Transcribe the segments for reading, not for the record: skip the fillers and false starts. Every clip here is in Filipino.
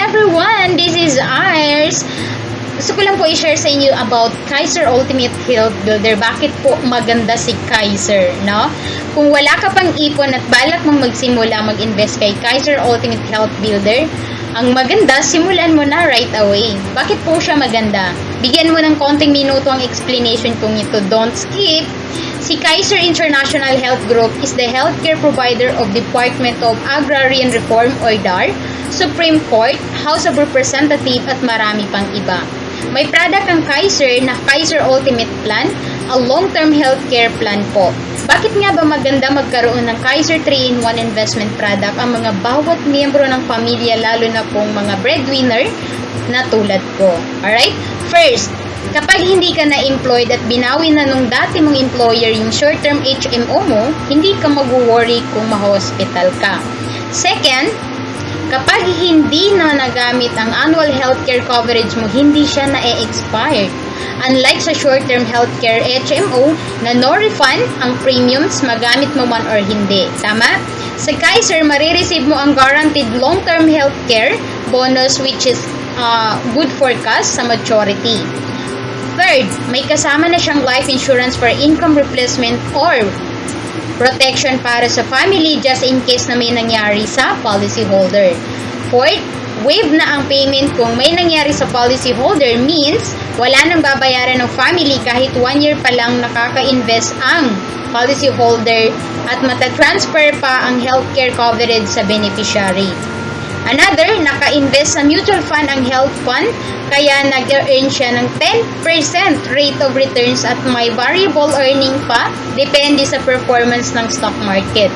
everyone! This is Ars. Gusto ko lang po i-share sa inyo about Kaiser Ultimate Health Builder. Bakit po maganda si Kaiser, no? Kung wala ka pang ipon at balak mong magsimula mag-invest kay Kaiser Ultimate Health Builder, ang maganda, simulan mo na right away. Bakit po siya maganda? Bigyan mo ng konting minuto ang explanation kong ito. Don't skip. Si Kaiser International Health Group is the healthcare provider of Department of Agrarian Reform or DAR, Supreme Court, House of Representatives at marami pang iba. May product ang Kaiser na Kaiser Ultimate Plan, a long-term healthcare plan po. Bakit nga ba maganda magkaroon ng Kaiser 3-in-1 investment product ang mga bawat miyembro ng pamilya, lalo na pong mga breadwinner na tulad ko? Alright? First, kapag hindi ka na-employed at binawi na nung dati mong employer yung short-term HMO mo, hindi ka mag-worry kung ma-hospital ka. Second, kapag hindi na nagamit ang annual healthcare coverage mo, hindi siya na-expire. Unlike sa short-term healthcare HMO na no refund ang premiums magamit mo man or hindi. Tama? Sa Kaiser, marireceive mo ang guaranteed long-term healthcare bonus which is good forecast sa maturity. Third, may kasama na siyang life insurance for income replacement or protection para sa family just in case na may nangyari sa policyholder. Fourth, waive na ang payment kung may nangyari sa policyholder, means wala nang babayaran ng family kahit 1 year pa lang nakaka-invest ang policyholder at matatransfer pa ang healthcare coverage sa beneficiary. Another, naka-invest sa mutual fund ang health fund, kaya nag-earn siya ng 10% rate of returns at may variable earning pa, depende sa performance ng stock market.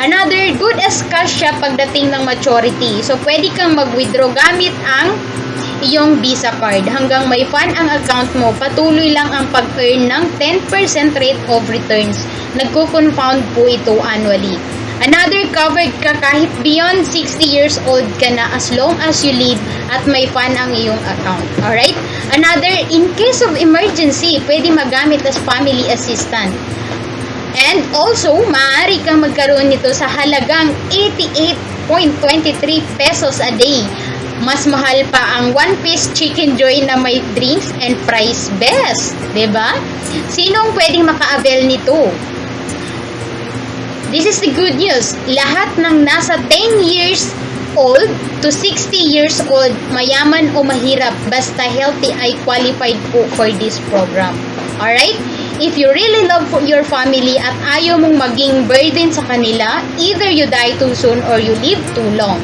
Another, good as cash siya pagdating ng maturity. So, pwede kang mag-withdraw gamit ang iyong Visa card. Hanggang may fund ang account mo, patuloy lang ang pag-earn ng 10% rate of returns. Nagko-compound po ito annually. Another, covered ka kahit beyond 60 years old ka na as long as you live at may fund ang iyong account. Alright? Another, in case of emergency, pwede magamit as family assistant. And also, maaari kang magkaroon nito sa halagang 88.23 pesos a day. Mas mahal pa ang one-piece chicken joy na may drinks and fries. Best! Diba? Sinong pwedeng maka-avail nito? This is the good news. Lahat ng nasa 10 years old to 60 years old, mayaman o mahirap, basta healthy ay qualified po for this program. Alright? If you really love your family at ayaw mong maging burden sa kanila, either you die too soon or you live too long.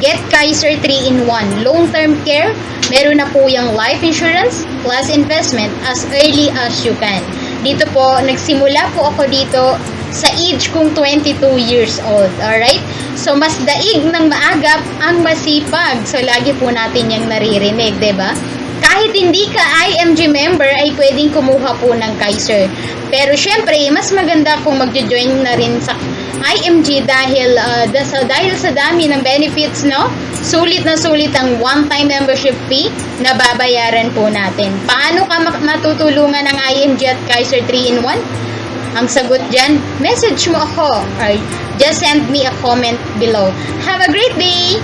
Get Kaiser 3-in-1 long-term care. Meron na po yung life insurance plus investment as early as you can. Dito po, nagsimula po ako dito sa age kong 22 years old. Alright? So, mas daig ng maagap ang masipag. So, lagi po natin yung naririnig, diba? Kahit hindi ka IMG member, ay pwedeng kumuha po ng Kaiser. Pero, syempre, mas maganda kung magjo-join na rin sa IMG dahil sa dami ng benefits, no? Sulit na sulit ang one-time membership fee na babayaran po natin. Paano ka matutulungan ng IMG at Kaiser 3-in-1? Ang sagot dyan, message mo ako or just send me a comment below. Have a great day!